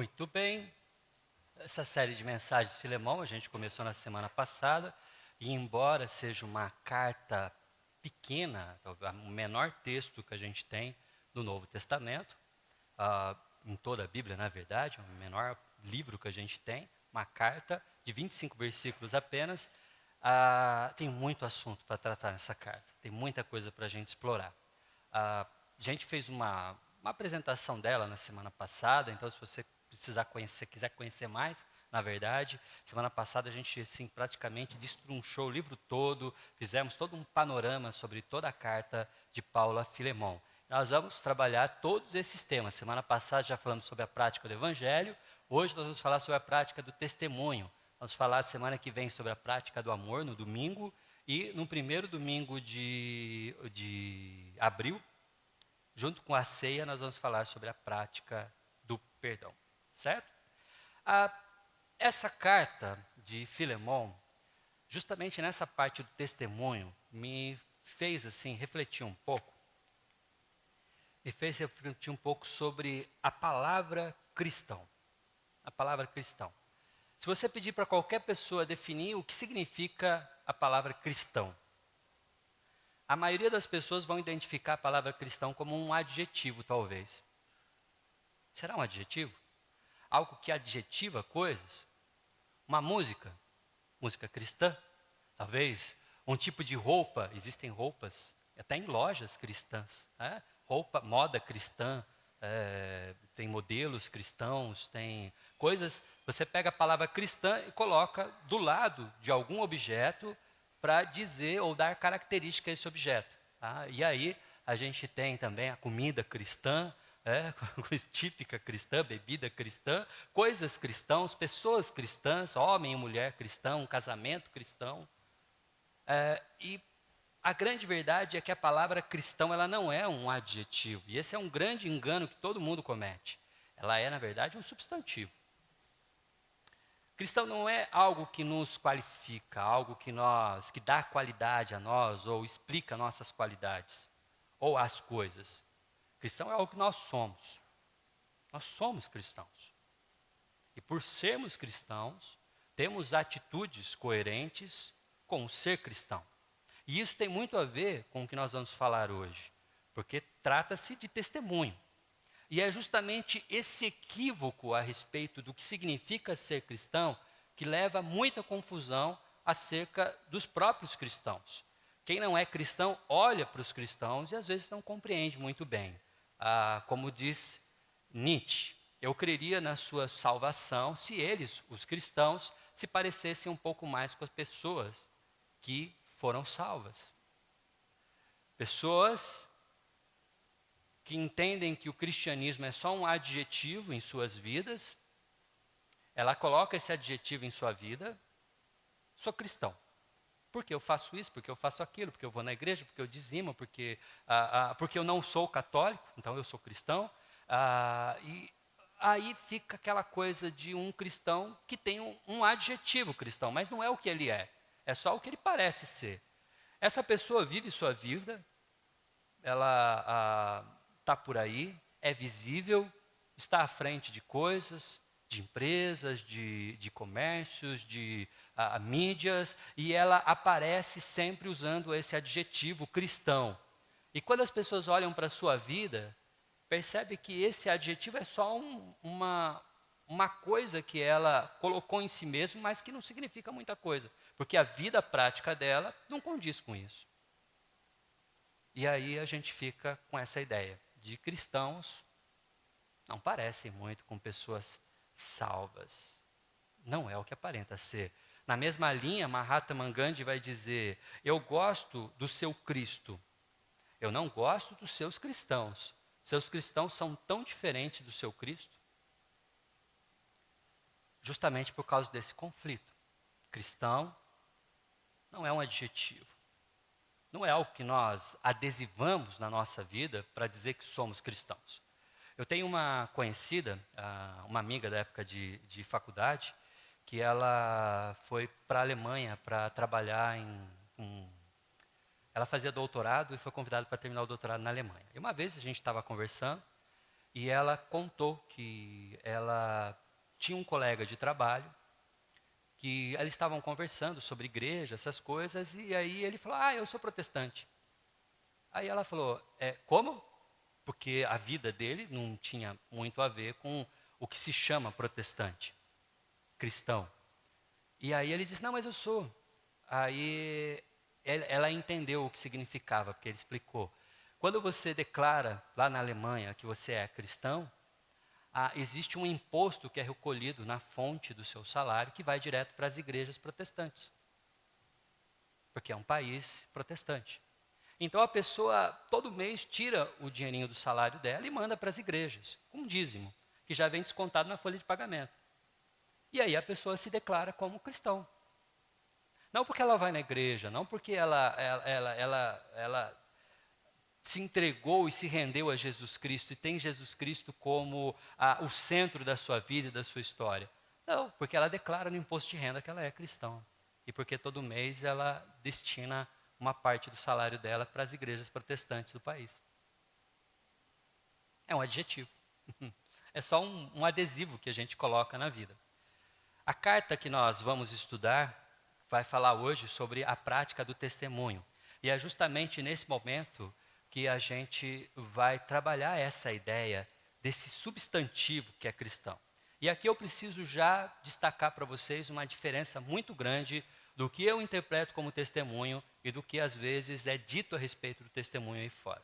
Muito bem. Essa série de mensagens de Filemão a gente começou na semana passada, e embora seja uma carta pequena, o menor texto que a gente tem no Novo Testamento, em toda a Bíblia, na verdade, é o menor livro que a gente tem, uma carta de 25 versículos apenas, tem muito assunto para tratar nessa carta, tem muita coisa para a gente explorar. A gente fez uma apresentação dela na semana passada, então se você quiser conhecer mais, na verdade, semana passada a gente assim, praticamente destrinchou o livro todo, fizemos todo um panorama sobre toda a carta de Paulo a Filemão. Nós vamos trabalhar todos esses temas. Semana passada já falamos sobre a prática do Evangelho, hoje nós vamos falar sobre a prática do testemunho. Vamos falar semana que vem sobre a prática do amor, no domingo, e no primeiro domingo de abril, junto com a ceia, nós vamos falar sobre a prática do perdão. Certo? Essa carta de Filemão, justamente nessa parte do testemunho, me fez assim refletir um pouco. Me fez refletir um pouco sobre a palavra cristão. A palavra cristão. Se você pedir para qualquer pessoa definir o que significa a palavra cristão, a maioria das pessoas vão identificar a palavra cristão como um adjetivo, talvez. Será um adjetivo? Algo que adjetiva coisas? Uma música cristã, talvez. Um tipo de roupa, existem roupas, até em lojas cristãs. Roupa, moda cristã, tem modelos cristãos, tem coisas. Você pega a palavra cristã e coloca do lado de algum objeto para dizer ou dar característica a esse objeto. E aí a gente tem também a comida cristã, coisa típica cristã, bebida cristã, coisas cristãs, pessoas cristãs, homem e mulher cristão, um casamento cristão. E a grande verdade é que a palavra cristão ela não é um adjetivo. E esse é um grande engano que todo mundo comete. Ela é, na verdade, um substantivo. Cristão não é algo que nos qualifica, algo que dá qualidade a nós ou explica nossas qualidades ou as coisas. Cristão é algo que nós somos. Nós somos cristãos. E por sermos cristãos, temos atitudes coerentes com o ser cristão. E isso tem muito a ver com o que nós vamos falar hoje, porque trata-se de testemunho. E é justamente esse equívoco a respeito do que significa ser cristão que leva muita confusão acerca dos próprios cristãos. Quem não é cristão olha para os cristãos e às vezes não compreende muito bem. Como diz Nietzsche, eu creria na sua salvação se eles, os cristãos, se parecessem um pouco mais com as pessoas que foram salvas. Pessoas que entendem que o cristianismo é só um adjetivo em suas vidas, ela coloca esse adjetivo em sua vida, sou cristão. Porque eu faço isso, porque eu faço aquilo, porque eu vou na igreja, porque eu dizimo, porque eu não sou católico, então eu sou cristão. E aí fica aquela coisa de um cristão que tem um adjetivo cristão, mas não é o que ele é só o que ele parece ser. Essa pessoa vive sua vida, ela está por aí, é visível, está à frente de coisas, de empresas, de comércios, de mídias, e ela aparece sempre usando esse adjetivo cristão. E quando as pessoas olham para a sua vida, percebe que esse adjetivo é só uma coisa que ela colocou em si mesma, mas que não significa muita coisa, porque a vida prática dela não condiz com isso. E aí a gente fica com essa ideia de cristãos não parecem muito com pessoas salvas. Não é o que aparenta ser. Na mesma linha, Mahatma Gandhi vai dizer: eu gosto do seu Cristo, eu não gosto dos seus cristãos. Seus cristãos são tão diferentes do seu Cristo. Justamente por causa desse conflito. Cristão não é um adjetivo. Não é algo que nós adesivamos na nossa vida para dizer que somos cristãos. Eu tenho uma conhecida, uma amiga da época de faculdade, que ela foi para a Alemanha para trabalhar ela fazia doutorado e foi convidada para terminar o doutorado na Alemanha. E uma vez a gente estava conversando e ela contou que ela tinha um colega de trabalho que eles estavam conversando sobre igreja, essas coisas, e aí ele falou: "Ah, eu sou protestante". Aí ela falou: como?" Porque a vida dele não tinha muito a ver com o que se chama protestante, cristão. E aí ele disse: "Não, mas eu sou". Aí ela entendeu o que significava, porque ele explicou. Quando você declara lá na Alemanha que você é cristão, existe um imposto que é recolhido na fonte do seu salário que vai direto para as igrejas protestantes, porque é um país protestante. Então a pessoa todo mês tira o dinheirinho do salário dela e manda para as igrejas, com um dízimo, que já vem descontado na folha de pagamento. E aí a pessoa se declara como cristão. Não porque ela vai na igreja, não porque ela se entregou e se rendeu a Jesus Cristo e tem Jesus Cristo como o centro da sua vida e da sua história. Não, porque ela declara no imposto de renda que ela é cristã. E porque todo mês ela destina uma parte do salário dela para as igrejas protestantes do país. É um adjetivo. É só um adesivo que a gente coloca na vida. A carta que nós vamos estudar vai falar hoje sobre a prática do testemunho. E é justamente nesse momento que a gente vai trabalhar essa ideia desse substantivo que é cristão. E aqui eu preciso já destacar para vocês uma diferença muito grande do que eu interpreto como testemunho e do que às vezes é dito a respeito do testemunho aí fora.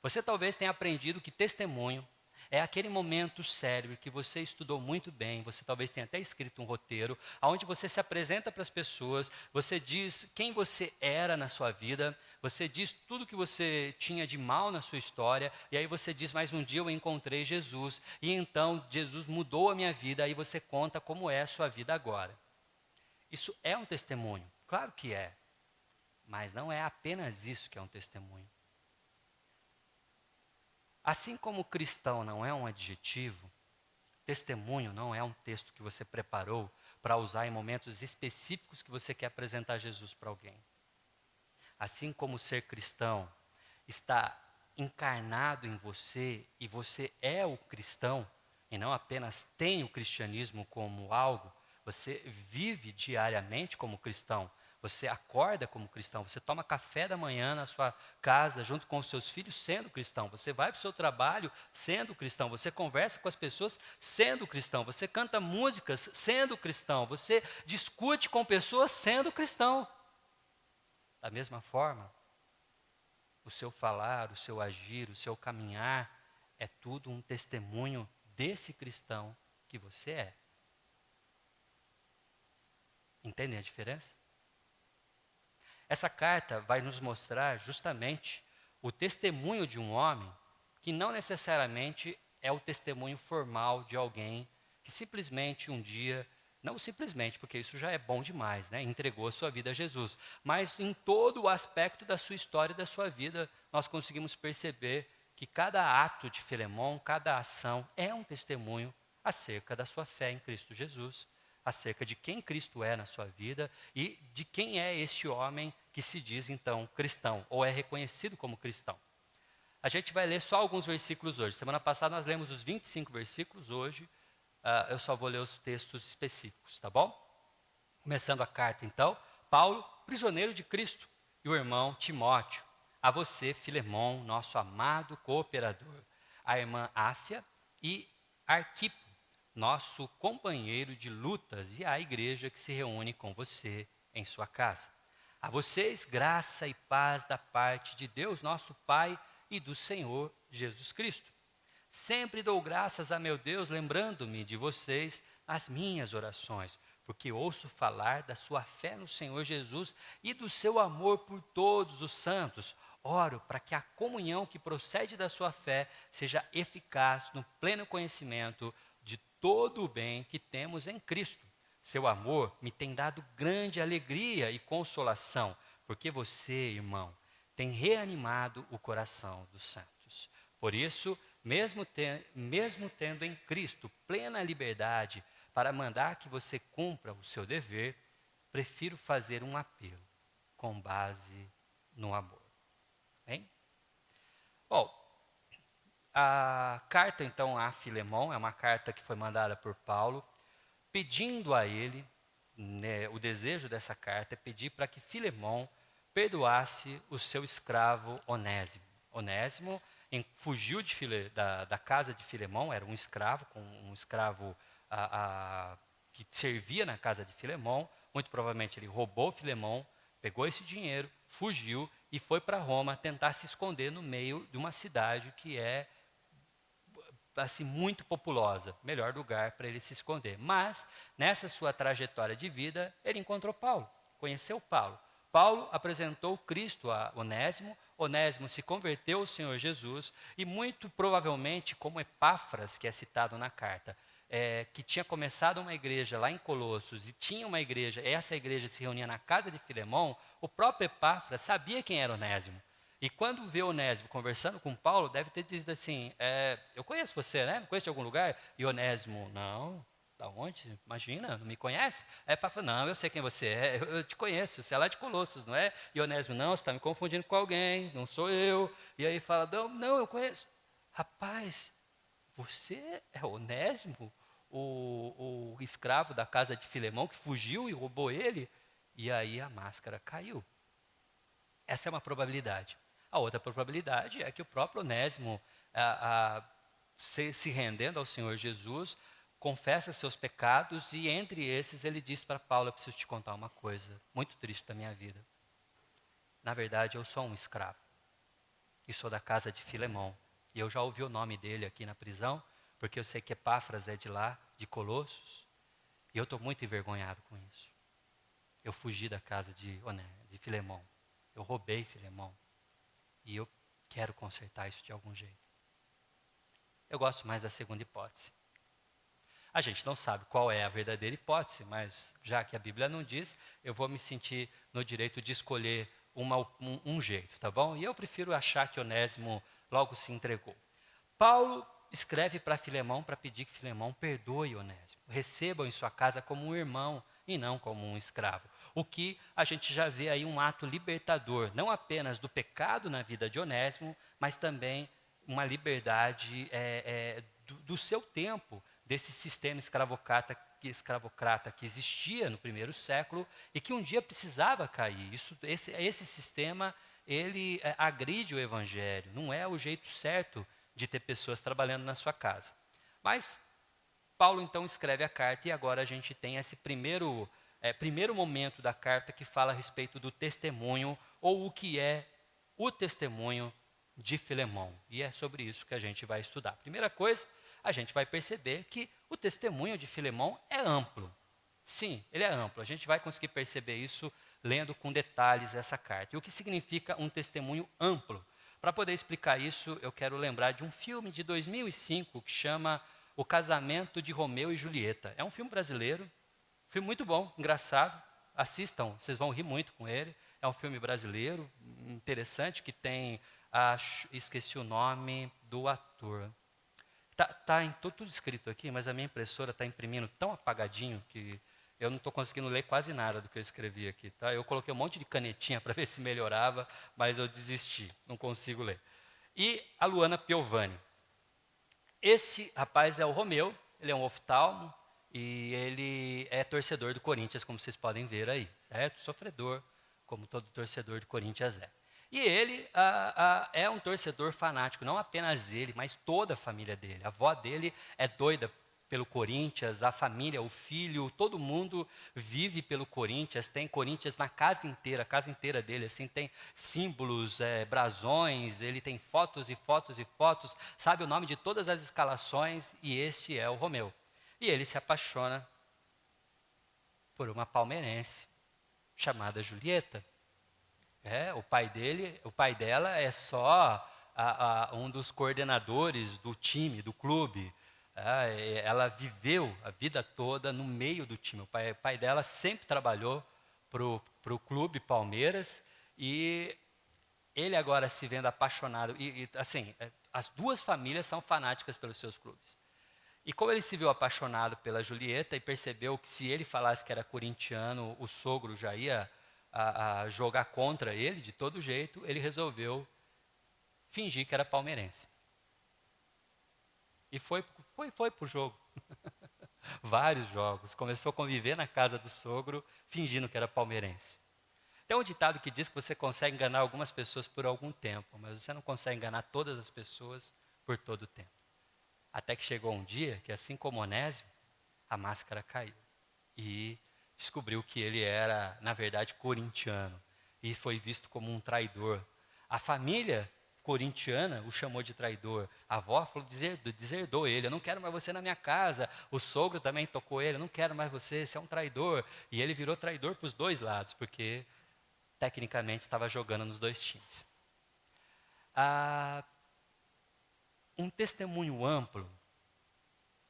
Você talvez tenha aprendido que testemunho é aquele momento sério que você estudou muito bem, você talvez tenha até escrito um roteiro, onde você se apresenta para as pessoas, você diz quem você era na sua vida, você diz tudo que você tinha de mal na sua história, e aí você diz, mas um dia eu encontrei Jesus, e então Jesus mudou a minha vida, aí você conta como é a sua vida agora. Isso é um testemunho, claro que é, mas não é apenas isso que é um testemunho. Assim como cristão não é um adjetivo, testemunho não é um texto que você preparou para usar em momentos específicos que você quer apresentar Jesus para alguém. Assim como ser cristão está encarnado em você e você é o cristão, e não apenas tem o cristianismo como algo, você vive diariamente como cristão. Você acorda como cristão, você toma café da manhã na sua casa, junto com os seus filhos, sendo cristão. Você vai para o seu trabalho sendo cristão. Você conversa com as pessoas sendo cristão. Você canta músicas sendo cristão. Você discute com pessoas sendo cristão. Da mesma forma, o seu falar, o seu agir, o seu caminhar é tudo um testemunho desse cristão que você é. Entendem a diferença? Essa carta vai nos mostrar justamente o testemunho de um homem que não necessariamente é o testemunho formal de alguém que simplesmente um dia, não simplesmente, porque isso já é bom demais, né? Entregou a sua vida a Jesus, mas em todo o aspecto da sua história e da sua vida, nós conseguimos perceber que cada ato de Filemão, cada ação é um testemunho acerca da sua fé em Cristo Jesus, acerca de quem Cristo é na sua vida e de quem é este homem que se diz então cristão, ou é reconhecido como cristão. A gente vai ler só alguns versículos hoje. Semana passada nós lemos os 25 versículos, hoje eu só vou ler os textos específicos, tá bom? Começando a carta então, Paulo, prisioneiro de Cristo, e o irmão Timóteo, a você, Filemão, nosso amado cooperador, a irmã Áfia e Arquipo, nosso companheiro de lutas, e à igreja que se reúne com você em sua casa. A vocês, graça e paz da parte de Deus, nosso Pai, e do Senhor Jesus Cristo. Sempre dou graças a meu Deus, lembrando-me de vocês nas minhas orações, porque ouço falar da sua fé no Senhor Jesus e do seu amor por todos os santos. Oro para que a comunhão que procede da sua fé seja eficaz no pleno conhecimento de todo o bem que temos em Cristo. Seu amor me tem dado grande alegria e consolação, porque você, irmão, tem reanimado o coração dos santos. Por isso, mesmo tendo em Cristo plena liberdade para mandar que você cumpra o seu dever, prefiro fazer um apelo com base no amor. Bem? Bom, A carta, então, a Filemão, é uma carta que foi mandada por Paulo, pedindo a ele, né, o desejo dessa carta é pedir para que Filemão perdoasse o seu escravo Onésimo. Onésimo fugiu da casa de Filemão, era um escravo, que servia na casa de Filemão. Muito provavelmente ele roubou Filemão, pegou esse dinheiro, fugiu e foi para Roma tentar se esconder no meio de uma cidade que é assim muito populosa, melhor lugar para ele se esconder. Mas nessa sua trajetória de vida, ele encontrou Paulo, conheceu Paulo. Paulo apresentou Cristo a Onésimo, Onésimo se converteu ao Senhor Jesus e muito provavelmente, como Epáfras, que é citado na carta, que tinha começado uma igreja lá em Colossos e tinha uma igreja, essa igreja se reunia na casa de Filemão, o próprio Epáfras sabia quem era Onésimo. E quando vê Onésimo conversando com Paulo, deve ter dito assim, eu conheço você, né? Não conheço de algum lugar? E Onésimo, não, da onde? Imagina, não me conhece? Aí Paulo falou, não, eu sei quem você é, eu te conheço, você é lá de Colossos, não é? E Onésimo, não, você está me confundindo com alguém, não sou eu. E aí fala, não, eu conheço. Rapaz, você é Onésimo, o escravo da casa de Filemão que fugiu e roubou ele? E aí a máscara caiu. Essa é uma probabilidade. A outra probabilidade é que o próprio Onésimo, se rendendo ao Senhor Jesus, confessa seus pecados e entre esses ele diz para Paulo, eu preciso te contar uma coisa muito triste da minha vida. Na verdade, eu sou um escravo e sou da casa de Filemão. E eu já ouvi o nome dele aqui na prisão, porque eu sei que Epáfras é de lá, de Colossos, e eu estou muito envergonhado com isso. Eu fugi da casa de Filemão. Eu roubei Filemão. E eu quero consertar isso de algum jeito. Eu gosto mais da segunda hipótese. A gente não sabe qual é a verdadeira hipótese, mas já que a Bíblia não diz, eu vou me sentir no direito de escolher um jeito, tá bom? E eu prefiro achar que Onésimo logo se entregou. Paulo escreve para Filemão para pedir que Filemão perdoe Onésimo, receba-o em sua casa como um irmão e não como um escravo. O que a gente já vê aí um ato libertador, não apenas do pecado na vida de Onésimo, mas também uma liberdade do seu tempo, desse sistema escravocrata que existia no primeiro século e que um dia precisava cair. Esse sistema, ele agride o evangelho, não é o jeito certo de ter pessoas trabalhando na sua casa. Mas Paulo então escreve a carta e agora a gente tem esse primeiro momento da carta que fala a respeito do testemunho, ou o que é o testemunho de Filemão. E é sobre isso que a gente vai estudar. Primeira coisa, a gente vai perceber que o testemunho de Filemão é amplo. Sim, ele é amplo. A gente vai conseguir perceber isso lendo com detalhes essa carta. E o que significa um testemunho amplo? Para poder explicar isso, eu quero lembrar de um filme de 2005 que chama O Casamento de Romeu e Julieta. É um filme brasileiro, filme muito bom, engraçado. Assistam, vocês vão rir muito com ele. É um filme brasileiro, interessante, que tem, esqueci o nome do ator. Tá em tudo escrito aqui, mas a minha impressora está imprimindo tão apagadinho que eu não estou conseguindo ler quase nada do que eu escrevi aqui. Tá? Eu coloquei um monte de canetinha para ver se melhorava, mas eu desisti, não consigo ler. E a Luana Piovani. Esse rapaz é o Romeu, ele é um oftalmo e ele é torcedor do Corinthians, como vocês podem ver aí, certo? Sofredor, como todo torcedor do Corinthians é. E ele é um torcedor fanático, não apenas ele, mas toda a família dele. A avó dele é doida pelo Corinthians, a família, o filho, todo mundo vive pelo Corinthians, tem Corinthians na casa inteira, a casa inteira dele, assim, tem símbolos, brasões, ele tem fotos e fotos e fotos, sabe o nome de todas as escalações, e esse é o Romeu. E ele se apaixona por uma palmeirense chamada Julieta. O pai dela é só um dos coordenadores do time, do clube. Ela viveu a vida toda no meio do time. O pai dela sempre trabalhou para o clube Palmeiras e ele agora se vendo apaixonado. Assim, as duas famílias são fanáticas pelos seus clubes. E como ele se viu apaixonado pela Julieta e percebeu que se ele falasse que era corintiano, o sogro já ia a jogar contra ele de todo jeito, ele resolveu fingir que era palmeirense. E foi para o jogo. Vários jogos. Começou a conviver na casa do sogro, fingindo que era palmeirense. Tem um ditado que diz que você consegue enganar algumas pessoas por algum tempo, mas você não consegue enganar todas as pessoas por todo o tempo. Até que chegou um dia que, assim como Onésimo, a máscara caiu. E descobriu que ele era, na verdade, corintiano. E foi visto como um traidor. A família corintiana o chamou de traidor. A avó falou, deserdou ele. Eu não quero mais você na minha casa. O sogro também tocou ele. Eu não quero mais você, você é um traidor. E ele virou traidor para os dois lados, porque tecnicamente estava jogando nos dois times. Um testemunho amplo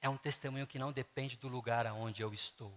é um testemunho que não depende do lugar aonde eu estou.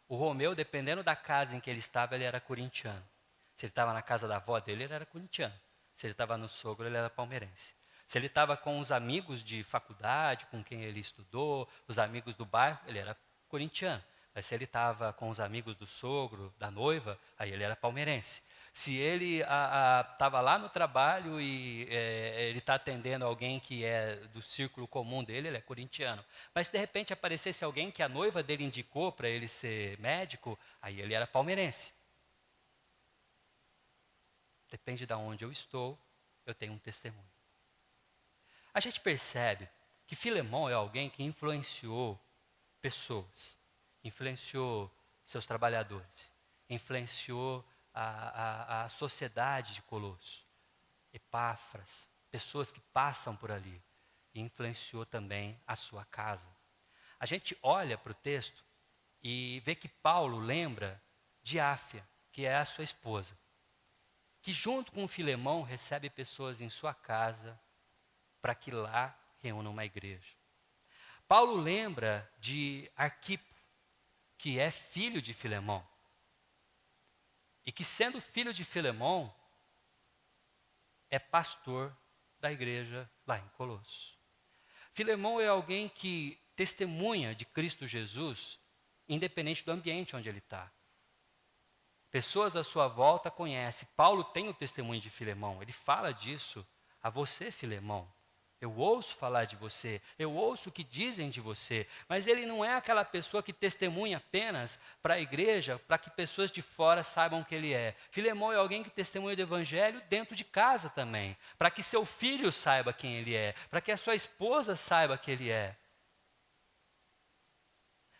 O Romeu, dependendo da casa em que ele estava, ele era corintiano. Se ele estava na casa da avó dele, ele era corintiano. Se ele estava no sogro, ele era palmeirense. Se ele estava com os amigos de faculdade, com quem ele estudou, os amigos do bairro, ele era corintiano. Mas se ele estava com os amigos do sogro, da noiva, aí ele era palmeirense. Se ele estava lá no trabalho e ele está atendendo alguém que é do círculo comum dele, ele é corintiano. Mas se de repente aparecesse alguém que a noiva dele indicou para ele ser médico, aí ele era palmeirense. Depende de onde eu estou, eu tenho um testemunho. A gente percebe que Filemão é alguém que influenciou pessoas, influenciou seus trabalhadores, influenciou a sociedade de Colosso, Epáfras, pessoas que passam por ali, e influenciou também a sua casa. A gente olha para o texto e vê que Paulo lembra de Áfia, que é a sua esposa, que junto com Filemão recebe pessoas em sua casa para que lá reúnam uma igreja. Paulo lembra de Arquipo, que é filho de Filemão, e que, sendo filho de Filemão, é pastor da igreja lá em Colosso. Filemão é alguém que testemunha de Cristo Jesus, independente do ambiente onde ele está. Pessoas à sua volta conhecem. Paulo tem o testemunho de Filemão, ele fala disso a você, Filemão. Eu ouço falar de você, eu ouço o que dizem de você, mas ele não é aquela pessoa que testemunha apenas para a igreja, para que pessoas de fora saibam que ele é. Filemão é alguém que testemunha do evangelho dentro de casa também, para que seu filho saiba quem ele é, para que a sua esposa saiba que ele é.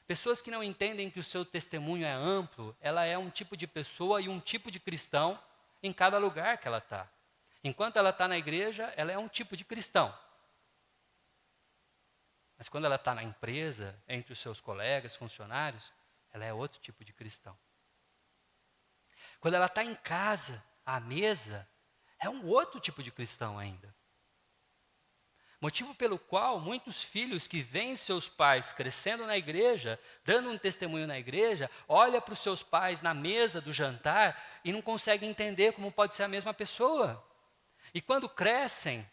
Pessoas que não entendem que o seu testemunho é amplo, ela é um tipo de pessoa e um tipo de cristão em cada lugar que ela está. Enquanto ela está na igreja, ela é um tipo de cristão. Mas quando ela está na empresa, entre os seus colegas, funcionários, ela é outro tipo de cristão. Quando ela está em casa, à mesa, é um outro tipo de cristão ainda. Motivo pelo qual muitos filhos que veem seus pais crescendo na igreja, dando um testemunho na igreja, olham para os seus pais na mesa do jantar e não conseguem entender como pode ser a mesma pessoa. E quando crescem,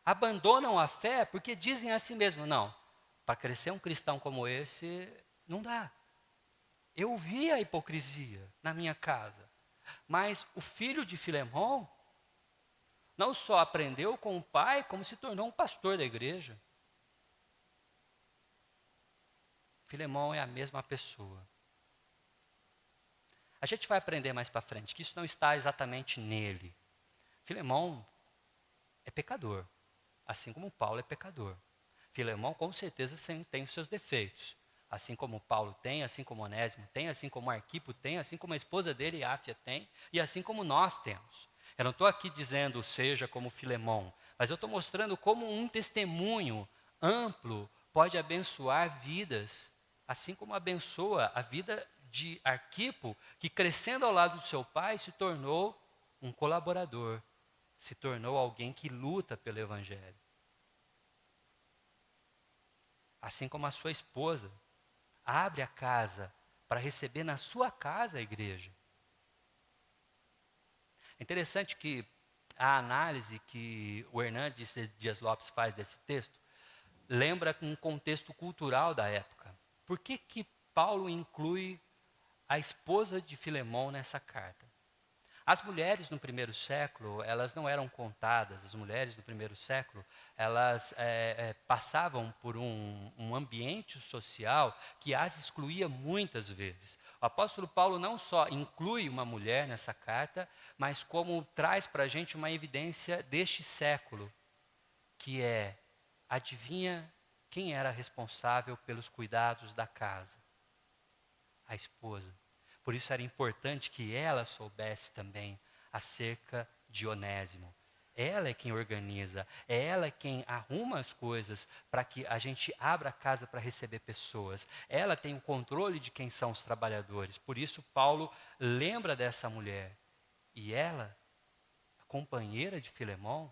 abandonam a fé porque dizem a si mesmos, não, para crescer um cristão como esse, não dá. Eu vi a hipocrisia na minha casa, mas o filho de Filemão não só aprendeu com o pai, como se tornou um pastor da igreja. Filemão é a mesma pessoa. A gente vai aprender mais para frente que isso não está exatamente nele. Filemão é pecador, assim como Paulo é pecador. Filemão com certeza tem os seus defeitos, assim como Paulo tem, assim como Onésimo tem, assim como Arquipo tem, assim como a esposa dele, Áfia, tem, e assim como nós temos. Eu não estou aqui dizendo seja como Filemão, mas eu estou mostrando como um testemunho amplo pode abençoar vidas, assim como abençoa a vida de Arquipo, que crescendo ao lado do seu pai se tornou um colaborador, se tornou alguém que luta pelo evangelho. Assim como a sua esposa abre a casa para receber na sua casa a igreja. É interessante que a análise que o Hernandes Dias Lopes faz desse texto lembra um contexto cultural da época. Por que Paulo inclui a esposa de Filemão nessa carta? As mulheres no primeiro século, elas não eram contadas. As mulheres no primeiro século, elas passavam por um ambiente social que as excluía muitas vezes. O apóstolo Paulo não só inclui uma mulher nessa carta, mas como traz para a gente uma evidência deste século, que é, adivinha quem era responsável pelos cuidados da casa? A esposa. Por isso era importante que ela soubesse também acerca de Onésimo. Ela é quem organiza, é ela quem arruma as coisas para que a gente abra a casa para receber pessoas. Ela tem o controle de quem são os trabalhadores. Por isso Paulo lembra dessa mulher. E ela, a companheira de Filemão,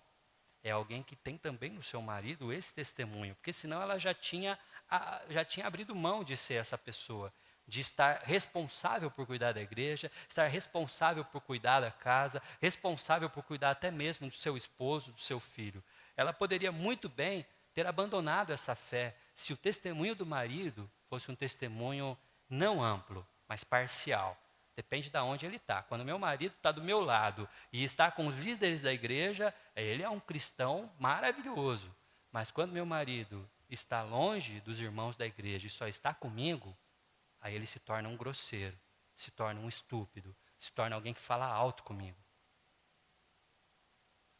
é alguém que tem também no seu marido esse testemunho, porque senão ela já tinha abrido mão de ser essa pessoa, de estar responsável por cuidar da igreja, estar responsável por cuidar da casa, responsável por cuidar até mesmo do seu esposo, do seu filho. Ela poderia muito bem ter abandonado essa fé se o testemunho do marido fosse um testemunho não amplo, mas parcial. Depende de onde ele está. Quando meu marido está do meu lado e está com os líderes da igreja, ele é um cristão maravilhoso. Mas quando meu marido está longe dos irmãos da igreja e só está comigo, aí ele se torna um grosseiro, se torna um estúpido, se torna alguém que fala alto comigo.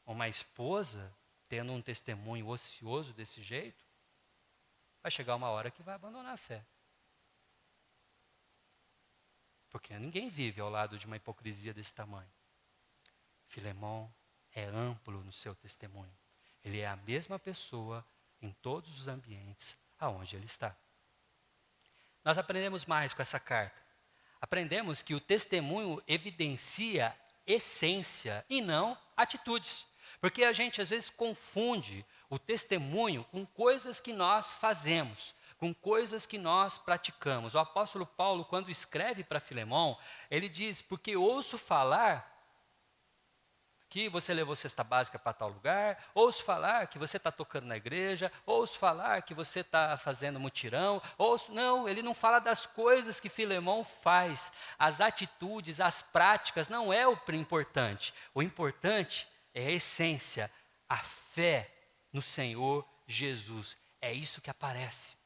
Uma esposa, tendo um testemunho ocioso desse jeito, vai chegar uma hora que vai abandonar a fé. Porque ninguém vive ao lado de uma hipocrisia desse tamanho. Filemão é amplo no seu testemunho. Ele é a mesma pessoa em todos os ambientes aonde ele está. Nós aprendemos mais com essa carta. Aprendemos que o testemunho evidencia essência e não atitudes. Porque a gente às vezes confunde o testemunho com coisas que nós fazemos, com coisas que nós praticamos. O apóstolo Paulo, quando escreve para Filemão, ele diz, porque ouço falar que você levou cesta básica para tal lugar, ouço falar que você está tocando na igreja, ouço falar que você está fazendo mutirão, não, ele não fala das coisas que Filemão faz, as atitudes, as práticas, não é o importante. O importante é a essência, a fé no Senhor Jesus. É isso que aparece.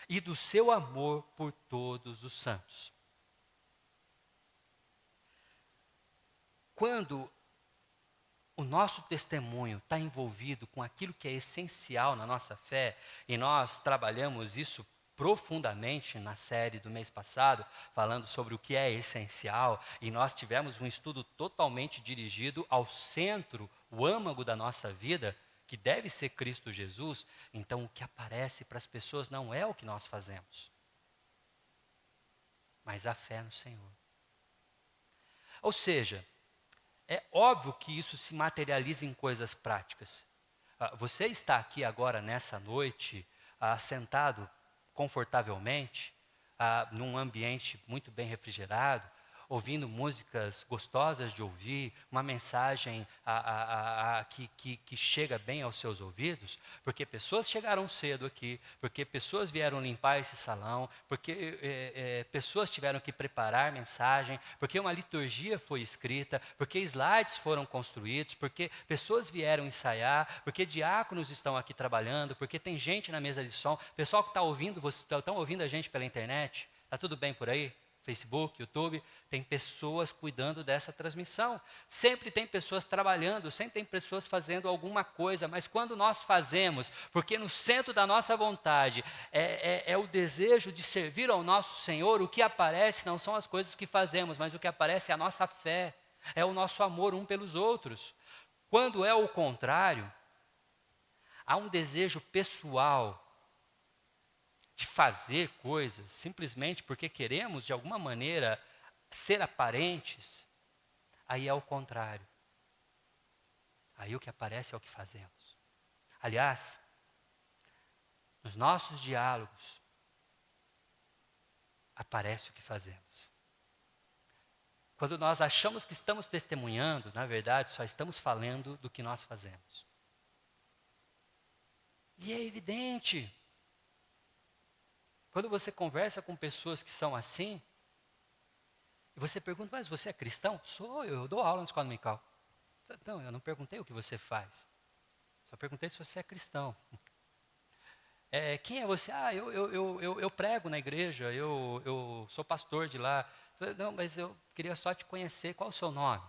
E do seu amor por todos os santos. Quando o nosso testemunho está envolvido com aquilo que é essencial na nossa fé, e nós trabalhamos isso profundamente na série do mês passado, falando sobre o que é essencial, e nós tivemos um estudo totalmente dirigido ao centro, o âmago da nossa vida, que deve ser Cristo Jesus. Então o que aparece para as pessoas não é o que nós fazemos, mas a fé no Senhor. Ou seja, é óbvio que isso se materializa em coisas práticas. Você está aqui agora, nessa noite, sentado confortavelmente, num ambiente muito bem refrigerado, ouvindo músicas gostosas de ouvir, uma mensagem que chega bem aos seus ouvidos, porque pessoas chegaram cedo aqui, porque pessoas vieram limpar esse salão, porque pessoas tiveram que preparar mensagem, porque uma liturgia foi escrita, porque slides foram construídos, porque pessoas vieram ensaiar, porque diáconos estão aqui trabalhando, porque tem gente na mesa de som, pessoal que está ouvindo, vocês estão ouvindo a gente pela internet, está tudo bem por aí? Facebook, YouTube, tem pessoas cuidando dessa transmissão. Sempre tem pessoas trabalhando, sempre tem pessoas fazendo alguma coisa, mas quando nós fazemos, porque no centro da nossa vontade é o desejo de servir ao nosso Senhor, o que aparece não são as coisas que fazemos, mas o que aparece é a nossa fé, é o nosso amor um pelos outros. Quando é o contrário, há um desejo pessoal de fazer coisas simplesmente porque queremos, de alguma maneira, ser aparentes, aí é o contrário. Aí o que aparece é o que fazemos. Aliás, nos nossos diálogos, aparece o que fazemos. Quando nós achamos que estamos testemunhando, na verdade, só estamos falando do que nós fazemos. E é evidente. Quando você conversa com pessoas que são assim, E você pergunta, mas você é cristão? Sou, eu dou aula na escola dominical. Não, eu não perguntei o que você faz. Só perguntei se você é cristão. Quem é você? Eu prego na igreja, eu sou pastor de lá. Não, mas eu queria só te conhecer. Qual o seu nome?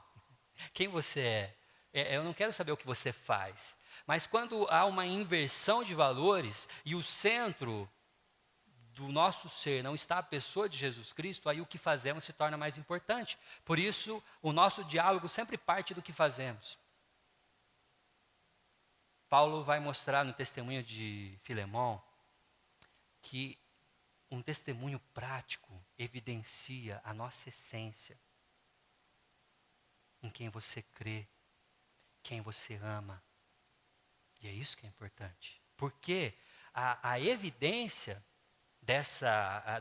Quem você é? Eu não quero saber o que você faz. Mas quando há uma inversão de valores e o centro do nosso ser não está a pessoa de Jesus Cristo, aí o que fazemos se torna mais importante. Por isso, o nosso diálogo sempre parte do que fazemos. Paulo vai mostrar no testemunho de Filemão que um testemunho prático evidencia a nossa essência, em quem você crê, quem você ama. E é isso que é importante. Porque a evidência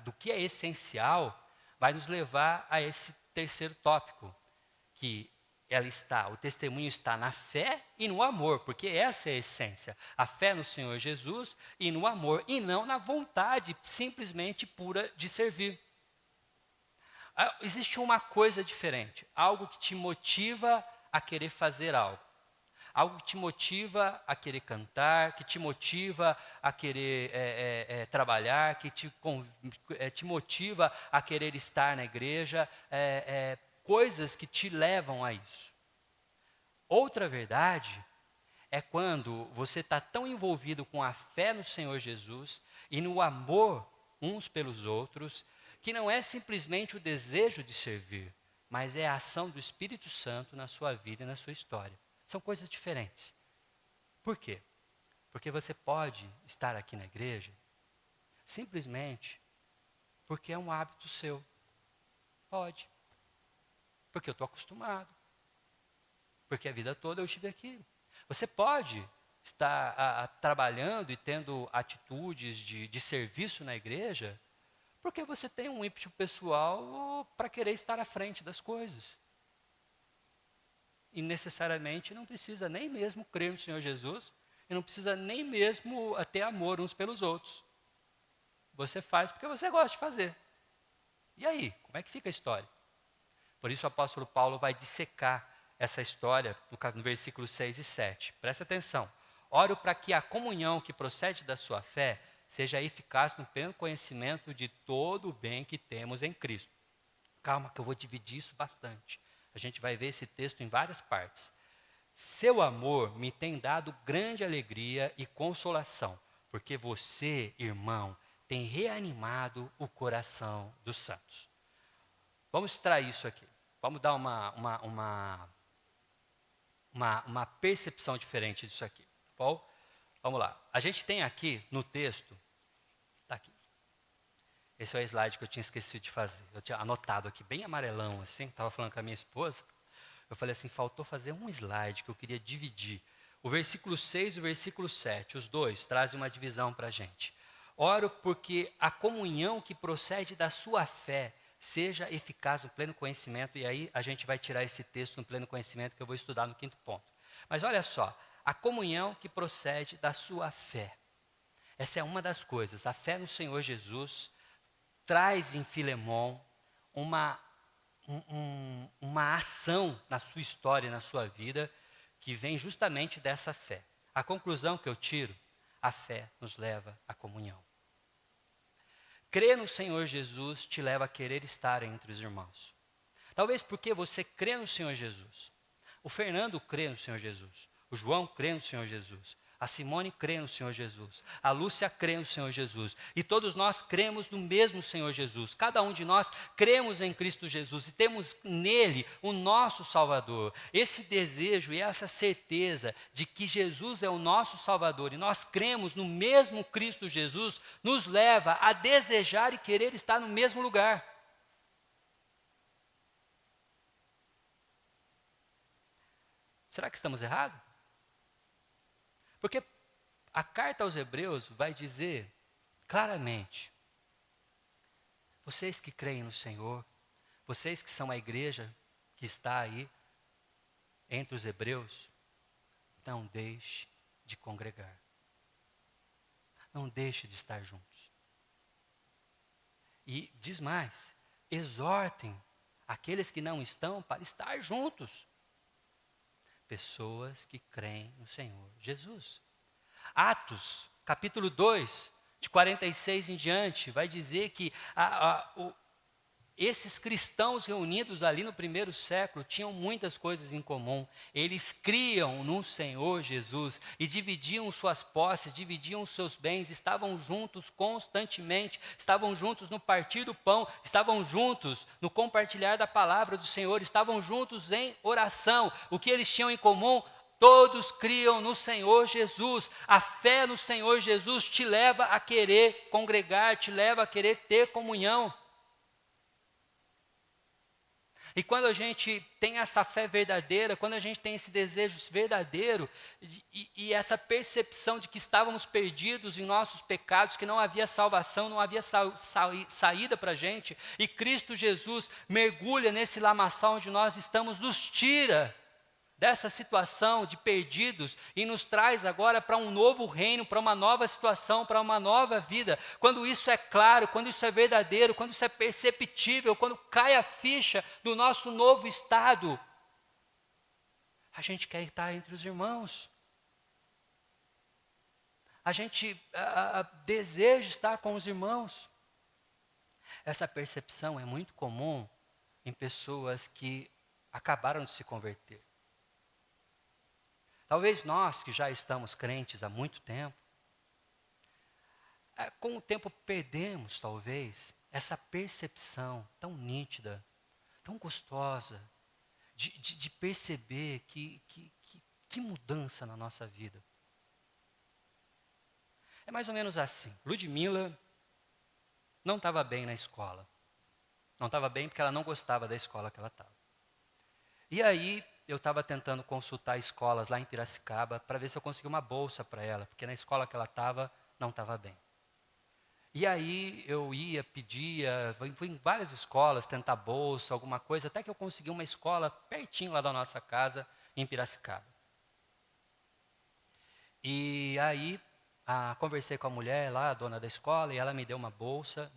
do que é essencial vai nos levar a esse terceiro tópico, que o testemunho está na fé e no amor, porque essa é a essência. A fé no Senhor Jesus e no amor, e não na vontade simplesmente pura de servir. Existe uma coisa diferente, algo que te motiva a querer fazer algo. Algo que te motiva a querer cantar, que te motiva a querer trabalhar, que te motiva a querer estar na igreja, coisas que te levam a isso. Outra verdade é quando você está tão envolvido com a fé no Senhor Jesus e no amor uns pelos outros, que não é simplesmente o desejo de servir, mas é a ação do Espírito Santo na sua vida e na sua história. São coisas diferentes. Por quê? Porque você pode estar aqui na igreja simplesmente porque é um hábito seu. Pode. Porque eu estou acostumado. Porque a vida toda eu estive aqui. Você pode estar trabalhando e tendo atitudes de serviço na igreja porque você tem um ímpeto pessoal para querer estar à frente das coisas. E necessariamente não precisa nem mesmo crer no Senhor Jesus e não precisa nem mesmo ter amor uns pelos outros. Você faz porque você gosta de fazer. E aí, como é que fica a história? Por isso o apóstolo Paulo vai dissecar essa história no versículo 6 e 7. Presta atenção. Oro para que a comunhão que procede da sua fé seja eficaz no pleno conhecimento de todo o bem que temos em Cristo. Calma que eu vou dividir isso bastante. A gente vai ver esse texto em várias partes. Seu amor me tem dado grande alegria e consolação, porque você, irmão, tem reanimado o coração dos santos. Vamos extrair isso aqui. Vamos dar uma percepção diferente disso aqui. Tá bom? Vamos lá. A gente tem aqui no texto, está aqui. Esse é o slide que eu tinha esquecido de fazer. Eu tinha anotado aqui, bem amarelão, assim, estava falando com a minha esposa. Eu falei assim, faltou fazer um slide que eu queria dividir. O versículo 6 e o versículo 7, os dois trazem uma divisão para a gente. Oro porque a comunhão que procede da sua fé seja eficaz no pleno conhecimento, e aí a gente vai tirar esse texto no pleno conhecimento que eu vou estudar no 5º ponto. Mas olha só, a comunhão que procede da sua fé. Essa é uma das coisas, a fé no Senhor Jesus traz em Filemão uma ação na sua história, na sua vida, que vem justamente dessa fé. A conclusão que eu tiro, a fé nos leva à comunhão. Crer no Senhor Jesus te leva a querer estar entre os irmãos. Talvez porque você crê no Senhor Jesus. O Fernando crê no Senhor Jesus. O João crê no Senhor Jesus. A Simone crê no Senhor Jesus. A Lúcia crê no Senhor Jesus. E todos nós cremos no mesmo Senhor Jesus. Cada um de nós cremos em Cristo Jesus e temos nele o nosso Salvador. Esse desejo e essa certeza de que Jesus é o nosso Salvador e nós cremos no mesmo Cristo Jesus nos leva a desejar e querer estar no mesmo lugar. Será que estamos errados? Porque a carta aos Hebreus vai dizer claramente: vocês que creem no Senhor, vocês que são a igreja que está aí entre os hebreus, não deixe de congregar. Não deixe de estar juntos. E diz mais: exortem aqueles que não estão para estar juntos. Pessoas que creem no Senhor Jesus. Atos, capítulo 2, de 46 em diante, vai dizer que esses cristãos reunidos ali no primeiro século tinham muitas coisas em comum. Eles criam no Senhor Jesus e dividiam suas posses, dividiam seus bens, estavam juntos constantemente, estavam juntos no partir do pão, estavam juntos no compartilhar da palavra do Senhor, estavam juntos em oração. O que eles tinham em comum? Todos criam no Senhor Jesus. A fé no Senhor Jesus te leva a querer congregar, te leva a querer ter comunhão. E quando a gente tem essa fé verdadeira, quando a gente tem esse desejo verdadeiro e essa percepção de que estávamos perdidos em nossos pecados, que não havia salvação, não havia saída para a gente, e Cristo Jesus mergulha nesse lamaçal onde nós estamos, nos tira dessa situação de perdidos e nos traz agora para um novo reino, para uma nova situação, para uma nova vida. Quando isso é claro, quando isso é verdadeiro, quando isso é perceptível, quando cai a ficha do nosso novo estado, a gente quer estar entre os irmãos. A gente deseja estar com os irmãos. Essa percepção é muito comum em pessoas que acabaram de se converter. Talvez nós que já estamos crentes há muito tempo, com o tempo perdemos, talvez, essa percepção tão nítida, tão gostosa, de perceber que mudança na nossa vida. É mais ou menos assim. Ludmila não estava bem na escola. Não estava bem porque ela não gostava da escola que ela estava. E aí, eu estava tentando consultar escolas lá em Piracicaba para ver se eu conseguia uma bolsa para ela, porque na escola que ela estava, não estava bem. E aí eu ia, pedia, fui em várias escolas tentar bolsa, alguma coisa, até que eu consegui uma escola pertinho lá da nossa casa, em Piracicaba. E aí conversei com a mulher lá, a dona da escola, e ela me deu uma bolsa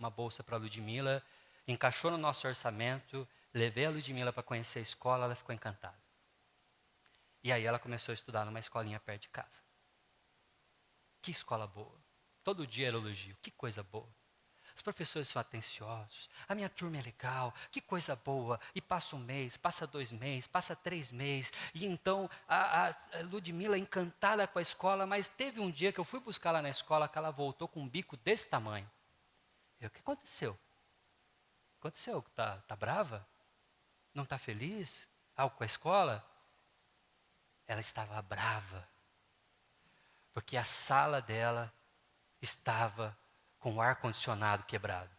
para a Ludmila, encaixou no nosso orçamento, levei a Ludmila para conhecer a escola, ela ficou encantada. E aí ela começou a estudar numa escolinha perto de casa. Que escola boa. Todo dia era elogio. Que coisa boa. Os professores são atenciosos. A minha turma é legal. Que coisa boa. E passa um mês, passa 2 meses, passa 3 meses. E então a Ludmila encantada com a escola, mas teve um dia que eu fui buscar lá na escola que ela voltou com um bico desse tamanho. O que aconteceu? Aconteceu? Tá brava? Não está feliz? Algo com a escola? Ela estava brava, porque a sala dela estava com o ar-condicionado quebrado.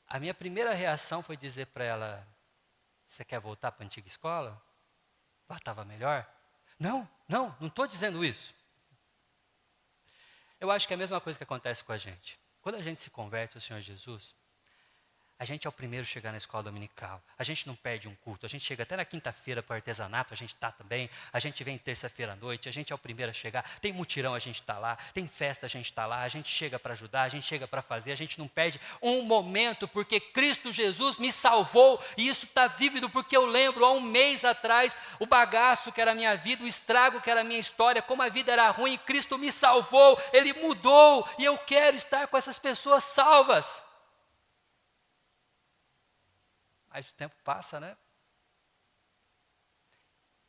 A minha primeira reação foi dizer para ela, você quer voltar para a antiga escola? Lá estava melhor? Não estou dizendo isso. Eu acho que é a mesma coisa que acontece com a gente. Quando a gente se converte ao Senhor Jesus, a gente é o primeiro a chegar na escola dominical. A gente não perde um culto. A gente chega até na quinta-feira para o artesanato, a gente está também. A gente vem terça-feira à noite, a gente é o primeiro a chegar. Tem mutirão, a gente está lá. Tem festa, a gente está lá. A gente chega para ajudar, a gente chega para fazer. A gente não perde um momento, porque Cristo Jesus me salvou. E isso está vívido, porque eu lembro, há um mês atrás, o bagaço que era a minha vida, o estrago que era a minha história, como a vida era ruim. Cristo me salvou, Ele mudou. E eu quero estar com essas pessoas salvas. Mas o tempo passa, né?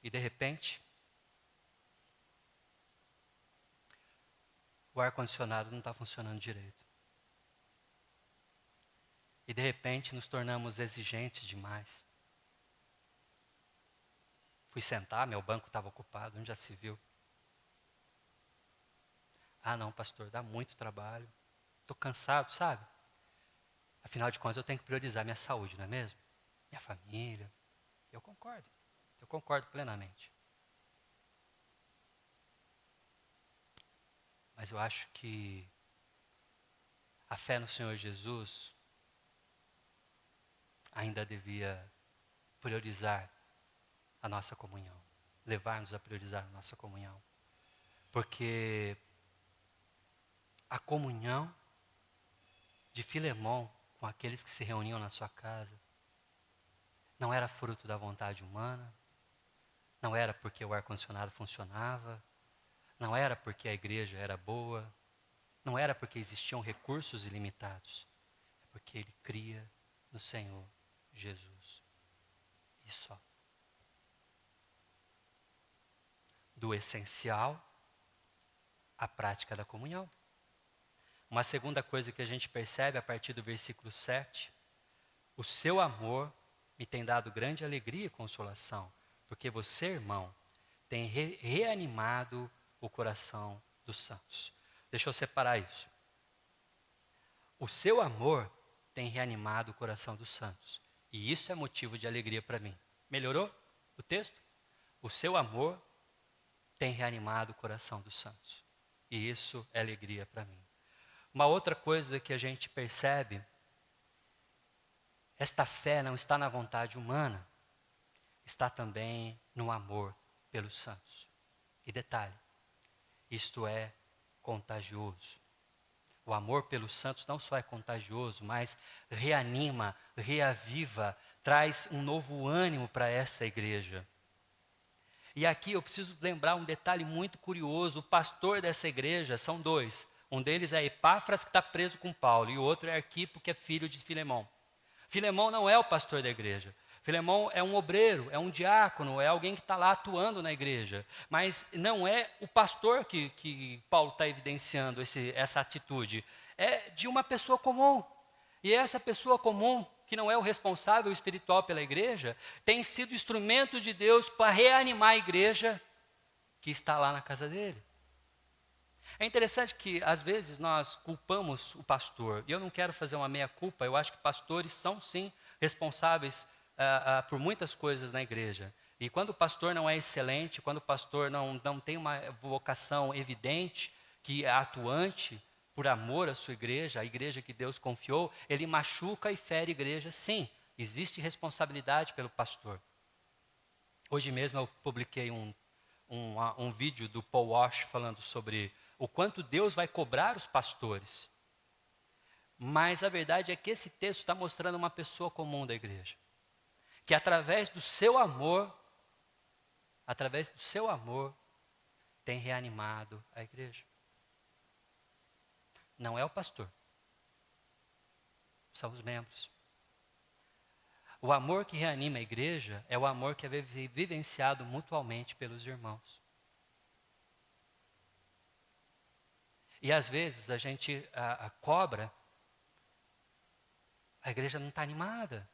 E de repente, o ar-condicionado não está funcionando direito. E de repente nos tornamos exigentes demais. Fui sentar, meu banco estava ocupado, onde já se viu. Ah não, pastor, dá muito trabalho. Estou cansado, sabe? Afinal de contas eu tenho que priorizar minha saúde, não é mesmo? Minha família. Eu concordo plenamente. Mas eu acho que a fé no Senhor Jesus ainda devia priorizar a nossa comunhão, levar-nos a priorizar a nossa comunhão. Porque a comunhão de Filemão com aqueles que se reuniam na sua casa. Não era fruto da vontade humana, não era porque o ar-condicionado funcionava, não era porque a igreja era boa, não era porque existiam recursos ilimitados, é porque ele cria no Senhor Jesus. E só. Do essencial à prática da comunhão. Uma segunda coisa que a gente percebe a partir do versículo 7, o seu amor me tem dado grande alegria e consolação, porque você, irmão, tem reanimado o coração dos santos. Deixa eu separar isso. O seu amor tem reanimado o coração dos santos. E isso é motivo de alegria para mim. Melhorou o texto? O seu amor tem reanimado o coração dos santos. E isso é alegria para mim. Uma outra coisa que a gente percebe, esta fé não está na vontade humana, está também no amor pelos santos. E detalhe, isto é contagioso. O amor pelos santos não só é contagioso, mas reanima, reaviva, traz um novo ânimo para esta igreja. E aqui eu preciso lembrar um detalhe muito curioso. O pastor dessa igreja são dois. Um deles é Epáfras, que está preso com Paulo, e o outro é Arquipo, que é filho de Filemão. Filemão não é o pastor da igreja. Filemão é um obreiro, é um diácono, é alguém que está lá atuando na igreja. Mas não é o pastor que Paulo está evidenciando essa atitude. É de uma pessoa comum. E essa pessoa comum, que não é o responsável espiritual pela igreja, tem sido instrumento de Deus para reanimar a igreja que está lá na casa dele. É interessante que, às vezes, nós culpamos o pastor. E eu não quero fazer uma meia-culpa. Eu acho que pastores são, sim, responsáveis por muitas coisas na igreja. E quando o pastor não é excelente, quando o pastor não tem uma vocação evidente, que é atuante por amor à sua igreja, a igreja que Deus confiou, ele machuca e fere a igreja, sim. Existe responsabilidade pelo pastor. Hoje mesmo eu publiquei um vídeo do Paul Walsh falando sobre o quanto Deus vai cobrar os pastores. Mas a verdade é que esse texto está mostrando uma pessoa comum da igreja. Que através do seu amor, tem reanimado a igreja. Não é o pastor. São os membros. O amor que reanima a igreja é o amor que é vivenciado mutualmente pelos irmãos. E às vezes a gente cobra, a igreja não está animada.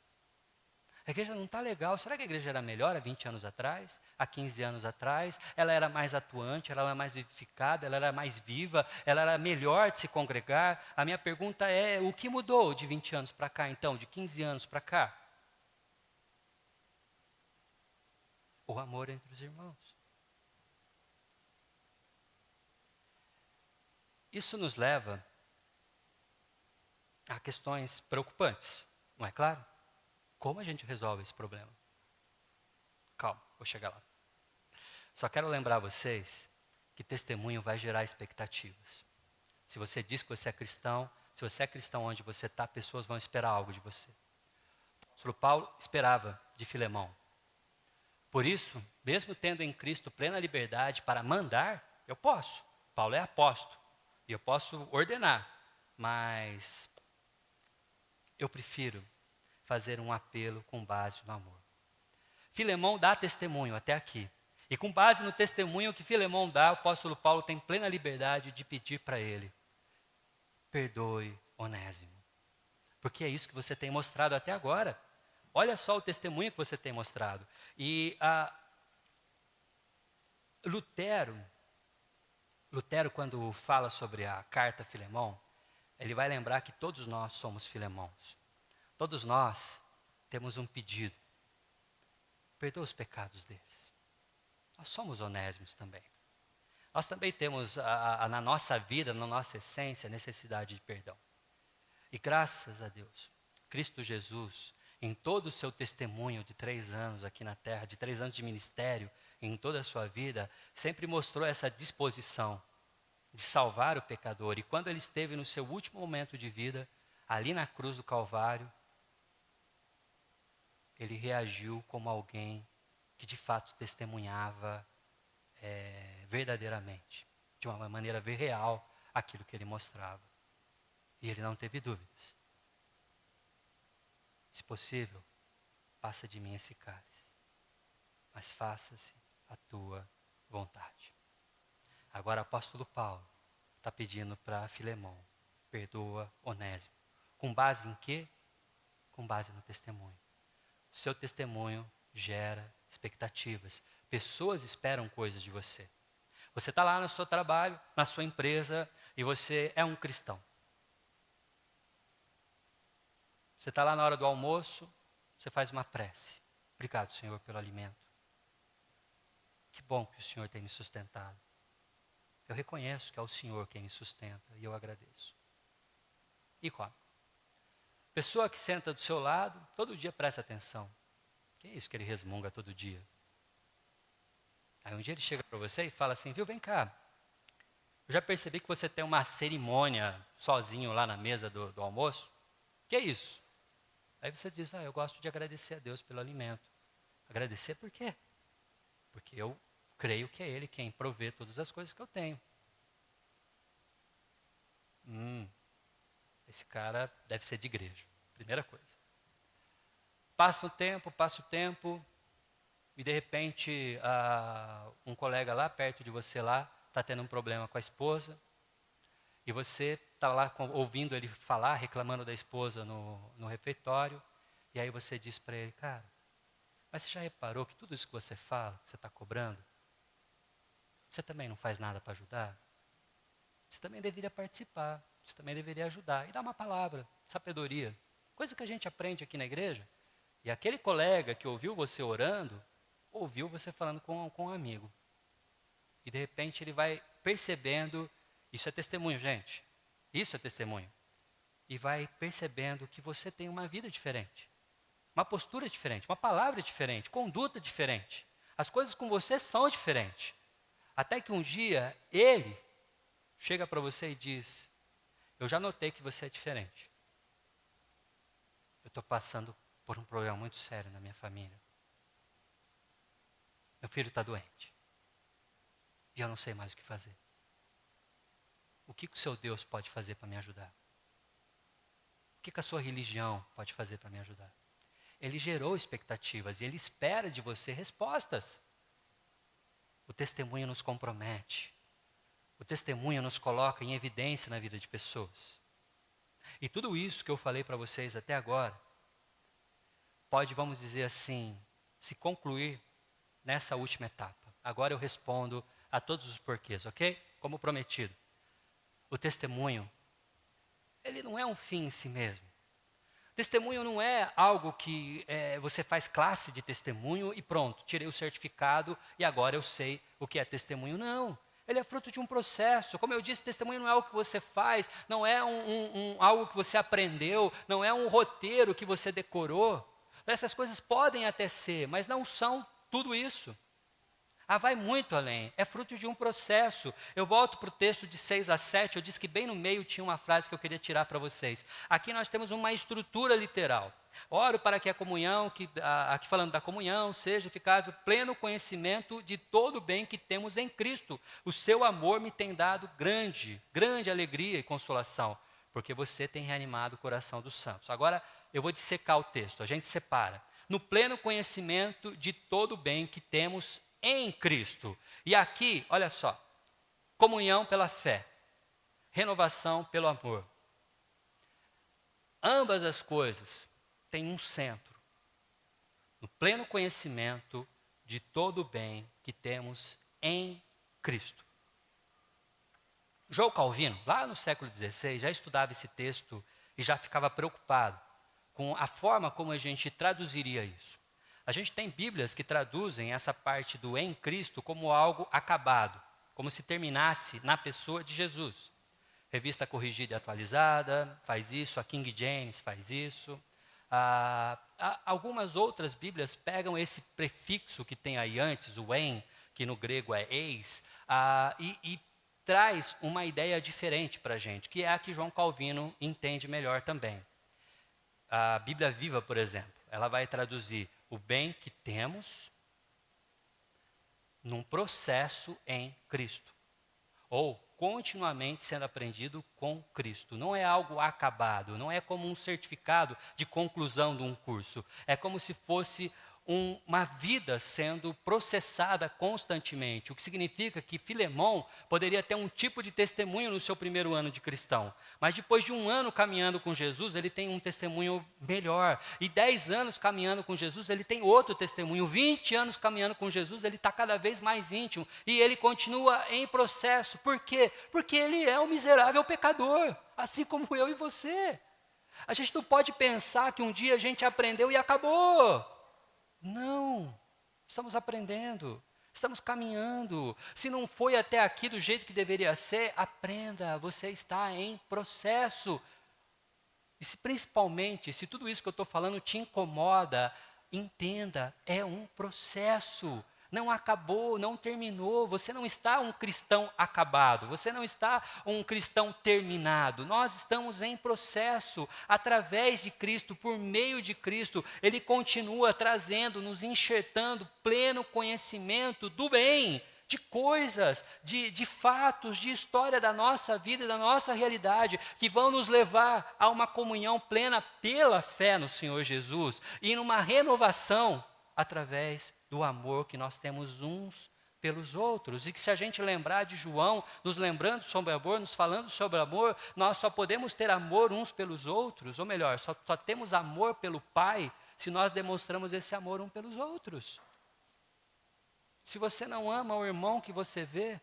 A igreja não está legal. Será que a igreja era melhor há 20 anos atrás? Há 15 anos atrás? Ela era mais atuante, ela era mais vivificada, ela era mais viva, ela era melhor de se congregar? A minha pergunta é, o que mudou de 20 anos para cá, então, de 15 anos para cá? O amor entre os irmãos. Isso nos leva a questões preocupantes, não é claro? Como a gente resolve esse problema? Calma, vou chegar lá. Só quero lembrar vocês que testemunho vai gerar expectativas. Se você diz que você é cristão, se você é cristão onde você está, pessoas vão esperar algo de você. O apóstolo Paulo esperava de Filemão. Por isso, mesmo tendo em Cristo plena liberdade para mandar, eu posso. Paulo é apóstolo e eu posso ordenar, mas eu prefiro fazer um apelo com base no amor. Filemão dá testemunho até aqui. E com base no testemunho que Filemão dá, o apóstolo Paulo tem plena liberdade de pedir para ele: perdoe Onésimo. Porque é isso que você tem mostrado até agora. Olha só o testemunho que você tem mostrado. E Lutero, quando fala sobre a carta a Filemão, ele vai lembrar que todos nós somos Filemãos. Todos nós temos um pedido. Perdoa os pecados deles. Nós somos onésimos também. Nós também temos na nossa vida, na nossa essência, necessidade de perdão. E graças a Deus, Cristo Jesus, em todo o seu testemunho de 3 anos aqui na terra, de 3 anos de ministério, em toda a sua vida, sempre mostrou essa disposição de salvar o pecador. E quando ele esteve no seu último momento de vida, ali na cruz do Calvário, ele reagiu como alguém que de fato testemunhava verdadeiramente, de uma maneira real, aquilo que ele mostrava. E ele não teve dúvidas. Se possível, passa de mim esse cálice, mas faça-se a tua vontade. Agora o apóstolo Paulo está pedindo para Filemão, perdoa Onésimo. Com base em quê? Com base no testemunho. O seu testemunho gera expectativas. Pessoas esperam coisas de você. Você está lá no seu trabalho, na sua empresa, e você é um cristão. Você está lá na hora do almoço, você faz uma prece. Obrigado, Senhor, pelo alimento. Que bom que o Senhor tem me sustentado. Eu reconheço que é o Senhor quem me sustenta e eu agradeço. E come. Pessoa que senta do seu lado, todo dia presta atenção. Que é isso que ele resmunga todo dia? Aí um dia ele chega para você e fala assim, viu, vem cá. Eu já percebi que você tem uma cerimônia sozinho lá na mesa do almoço. Que é isso? Aí você diz, eu gosto de agradecer a Deus pelo alimento. Agradecer por quê? Porque eu creio que é Ele quem provê todas as coisas que eu tenho. Esse cara deve ser de igreja. Primeira coisa. Passa o tempo, e de repente um colega lá perto de você lá está tendo um problema com a esposa, e você está lá ouvindo ele falar, reclamando da esposa no refeitório, e aí você diz para ele, cara, mas você já reparou que tudo isso que você fala, que você está cobrando, você também não faz nada para ajudar? Você também deveria participar, você também deveria ajudar, e dar uma palavra, sabedoria, coisa que a gente aprende aqui na igreja. E aquele colega que ouviu você orando, ouviu você falando com um amigo. E de repente ele vai percebendo, isso é testemunho, gente, isso é testemunho. E vai percebendo que você tem uma vida diferente, uma postura diferente, uma palavra diferente, conduta diferente. As coisas com você são diferentes. Até que um dia ele chega para você e diz, eu já notei que você é diferente. Eu estou passando por um problema muito sério na minha família. Meu filho está doente. E eu não sei mais o que fazer. O que o seu Deus pode fazer para me ajudar? O que a sua religião pode fazer para me ajudar? Ele gerou expectativas e ele espera de você respostas. O testemunho nos compromete. O testemunho nos coloca em evidência na vida de pessoas. E tudo isso que eu falei para vocês até agora, pode, vamos dizer assim, se concluir nessa última etapa. Agora eu respondo a todos os porquês, ok? Como prometido. O testemunho, ele não é um fim em si mesmo. Testemunho não é algo que você faz classe de testemunho e pronto, tirei o certificado e agora eu sei o que é testemunho. Não, ele é fruto de um processo. Como eu disse, testemunho não é algo que você faz, não é algo que você aprendeu, não é um roteiro que você decorou. Essas coisas podem até ser, mas não são tudo isso. Vai muito além, é fruto de um processo. Eu volto para o texto de 6 a 7, eu disse que bem no meio tinha uma frase que eu queria tirar para vocês. Aqui nós temos uma estrutura literal. Oro para que a comunhão, aqui falando da comunhão, seja eficaz o pleno conhecimento de todo o bem que temos em Cristo. O seu amor me tem dado grande alegria e consolação, porque você tem reanimado o coração dos santos. Agora eu vou dissecar o texto, a gente separa. No pleno conhecimento de todo o bem que temos em Cristo. E aqui, olha só, comunhão pela fé, renovação pelo amor. Ambas as coisas têm um centro. No pleno conhecimento de todo o bem que temos em Cristo. João Calvino, lá no século XVI, já estudava esse texto e já ficava preocupado com a forma como a gente traduziria isso. A gente tem Bíblias que traduzem essa parte do em Cristo como algo acabado, como se terminasse na pessoa de Jesus. Revista Corrigida e Atualizada faz isso, a King James faz isso. Algumas outras Bíblias pegam esse prefixo que tem aí antes, o em, que no grego é eis, e traz uma ideia diferente para a gente, que é a que João Calvino entende melhor também. A Bíblia Viva, por exemplo, ela vai traduzir o bem que temos num processo em Cristo, ou continuamente sendo aprendido com Cristo. Não é algo acabado, não é como um certificado de conclusão de um curso, é como se fosse uma vida sendo processada constantemente, o que significa que Filemão poderia ter um tipo de testemunho no seu primeiro ano de cristão, mas depois de 1 ano caminhando com Jesus, ele tem um testemunho melhor, e 10 anos caminhando com Jesus, ele tem outro testemunho, 20 anos caminhando com Jesus, ele está cada vez mais íntimo, e ele continua em processo. Por quê? Porque ele é um miserável pecador, assim como eu e você. A gente não pode pensar que um dia a gente aprendeu e acabou. Não, estamos aprendendo, estamos caminhando. Se não foi até aqui do jeito que deveria ser, aprenda, você está em processo. E se principalmente, se tudo isso que eu estou falando te incomoda, entenda, é um processo. Não acabou, não terminou. Você não está um cristão acabado. Você não está um cristão terminado. Nós estamos em processo. Através de Cristo, por meio de Cristo, Ele continua trazendo, nos enxertando pleno conhecimento do bem, de coisas, de fatos, de história da nossa vida, da nossa realidade, que vão nos levar a uma comunhão plena pela fé no Senhor Jesus e numa renovação através do amor que nós temos uns pelos outros. E que se a gente lembrar de João, nos lembrando sobre amor, nos falando sobre amor, nós só podemos ter amor uns pelos outros, ou melhor, só temos amor pelo Pai se nós demonstramos esse amor uns pelos outros. Se você não ama o irmão que você vê,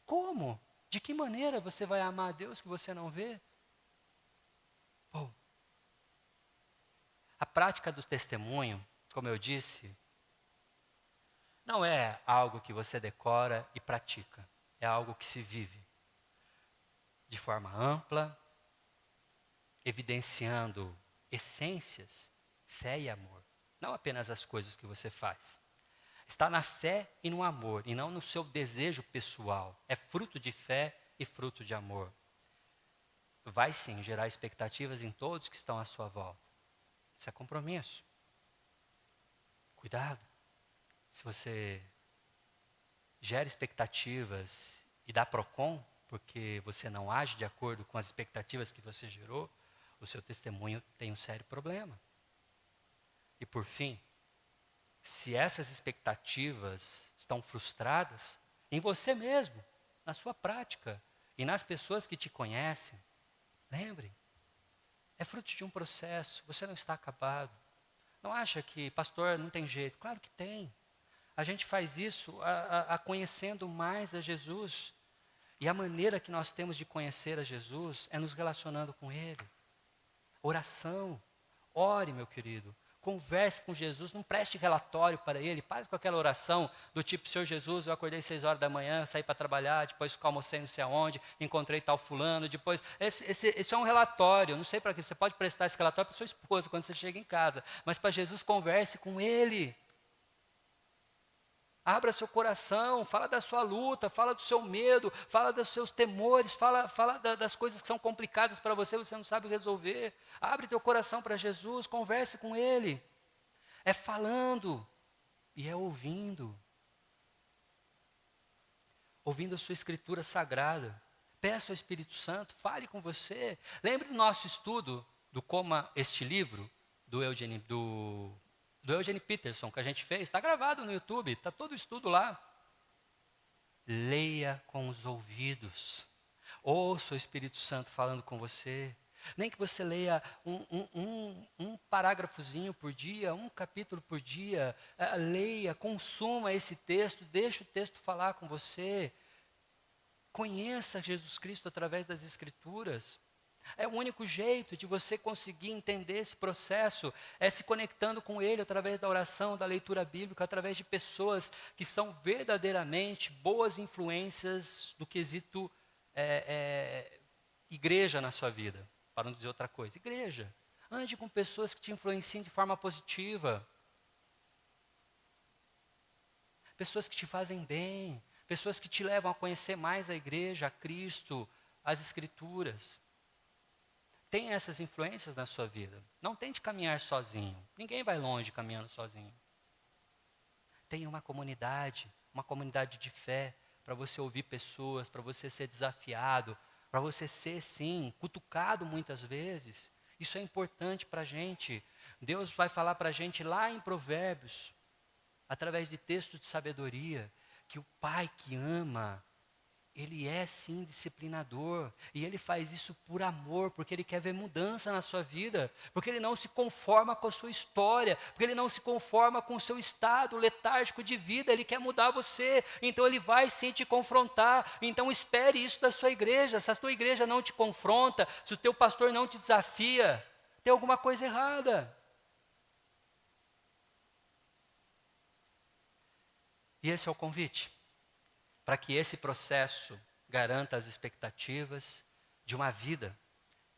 como? De que maneira você vai amar a Deus que você não vê? Bom, a prática do testemunho, como eu disse, não é algo que você decora e pratica, é algo que se vive de forma ampla, evidenciando essências, fé e amor, não apenas as coisas que você faz. Está na fé e no amor, e não no seu desejo pessoal. É fruto de fé e fruto de amor. Vai sim gerar expectativas em todos que estão à sua volta. Isso é compromisso. Cuidado. Se você gera expectativas e dá PROCON, porque você não age de acordo com as expectativas que você gerou, o seu testemunho tem um sério problema. E por fim, se essas expectativas estão frustradas em você mesmo, na sua prática e nas pessoas que te conhecem, lembre, é fruto de um processo, você não está acabado. Não acha que, pastor, não tem jeito? Claro que tem. A gente faz isso conhecendo mais a Jesus. E a maneira que nós temos de conhecer a Jesus é nos relacionando com Ele. Oração, ore, meu querido. Converse com Jesus, não preste relatório para Ele, pare com aquela oração do tipo, Senhor Jesus, eu acordei 6 horas da manhã, saí para trabalhar, depois almocei não sei aonde, encontrei tal fulano, depois, esse é um relatório, não sei para que, você pode prestar esse relatório para sua esposa quando você chega em casa, mas para Jesus converse com Ele. Abra seu coração, fala da sua luta, fala do seu medo, fala dos seus temores, fala das coisas que são complicadas para você, você não sabe resolver. Abre teu coração para Jesus, converse com Ele. É falando e é ouvindo. Ouvindo a sua escritura sagrada. Peça ao Espírito Santo, fale com você. Lembre do nosso estudo do Coma Este Livro, do Eugene Peterson, que a gente fez, está gravado no YouTube, está todo o estudo lá. Leia com os ouvidos, ouça o Espírito Santo falando com você. Nem que você leia um parágrafozinho por dia, um capítulo por dia, leia, consuma esse texto, deixe o texto falar com você. Conheça Jesus Cristo através das Escrituras. É o único jeito de você conseguir entender esse processo, é se conectando com Ele através da oração, da leitura bíblica, através de pessoas que são verdadeiramente boas influências do quesito igreja na sua vida, para não dizer outra coisa. Igreja, ande com pessoas que te influenciem de forma positiva, pessoas que te fazem bem, pessoas que te levam a conhecer mais a igreja, a Cristo, as Escrituras. Tem essas influências na sua vida. Não tente caminhar sozinho. Ninguém vai longe caminhando sozinho. Tenha uma comunidade de fé, para você ouvir pessoas, para você ser desafiado, para você ser, sim, cutucado muitas vezes. Isso é importante para a gente. Deus vai falar para a gente lá em Provérbios, através de textos de sabedoria, que o pai que ama, ele é sim disciplinador, e ele faz isso por amor, porque ele quer ver mudança na sua vida, porque ele não se conforma com a sua história, porque ele não se conforma com o seu estado letárgico de vida, ele quer mudar você, então ele vai sim te confrontar. Então espere isso da sua igreja. Se a sua igreja não te confronta, se o teu pastor não te desafia, tem alguma coisa errada. E esse é o convite, para que esse processo garanta as expectativas de uma vida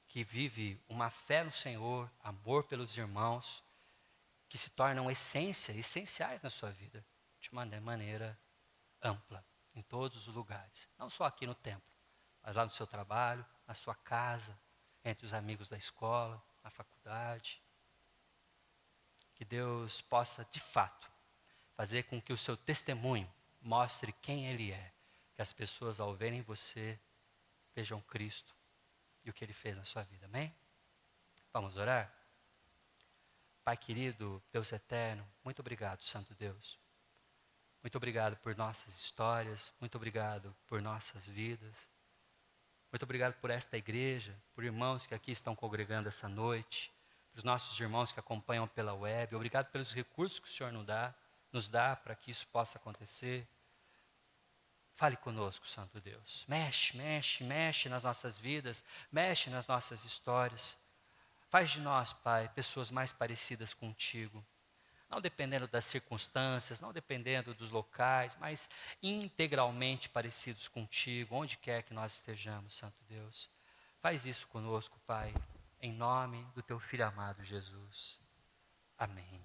que vive uma fé no Senhor, amor pelos irmãos, que se tornam essenciais na sua vida, de uma maneira ampla, em todos os lugares. Não só aqui no templo, mas lá no seu trabalho, na sua casa, entre os amigos da escola, na faculdade. Que Deus possa, de fato, fazer com que o seu testemunho mostre quem Ele é. Que as pessoas, ao verem você, vejam Cristo e o que Ele fez na sua vida. Amém? Vamos orar? Pai querido, Deus eterno, muito obrigado, Santo Deus. Muito obrigado por nossas histórias, muito obrigado por nossas vidas. Muito obrigado por esta igreja, por irmãos que aqui estão congregando essa noite, para os nossos irmãos que acompanham pela web. Obrigado pelos recursos que o Senhor nos dá para que isso possa acontecer. Fale conosco, Santo Deus. Mexe nas nossas vidas, mexe nas nossas histórias. Faz de nós, Pai, pessoas mais parecidas contigo. Não dependendo das circunstâncias, não dependendo dos locais, mas integralmente parecidos contigo, onde quer que nós estejamos, Santo Deus. Faz isso conosco, Pai, em nome do teu Filho amado Jesus. Amém.